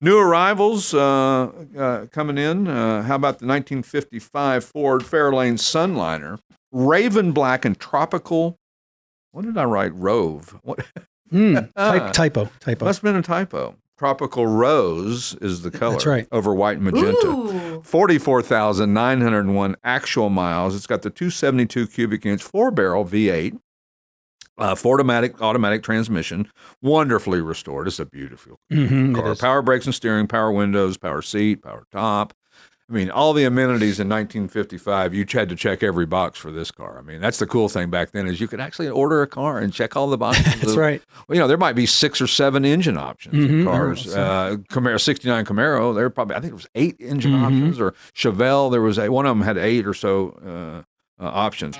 New arrivals coming in. How about the 1955 Ford Fairlane Sunliner, raven black and tropical? What did I write? Rove. What? Typo. Must have been a typo. Tropical rose is the color. That's right. Over white and magenta. Ooh. 44,901 actual miles. It's got the 272 cubic inch 4-barrel V8. Ford automatic transmission, wonderfully restored. It's a beautiful car. Power brakes and steering, power windows, power seat, power top. I mean, all the amenities in 1955, you had to check every box for this car. I mean, that's the cool thing back then is you could actually order a car and check all the boxes. That's right. Well, you know, there might be 6 or 7 engine options in cars. Camaro, 69 Camaro, there probably, I think it was 8 engine options. Or Chevelle, there was one of them had 8 or so options.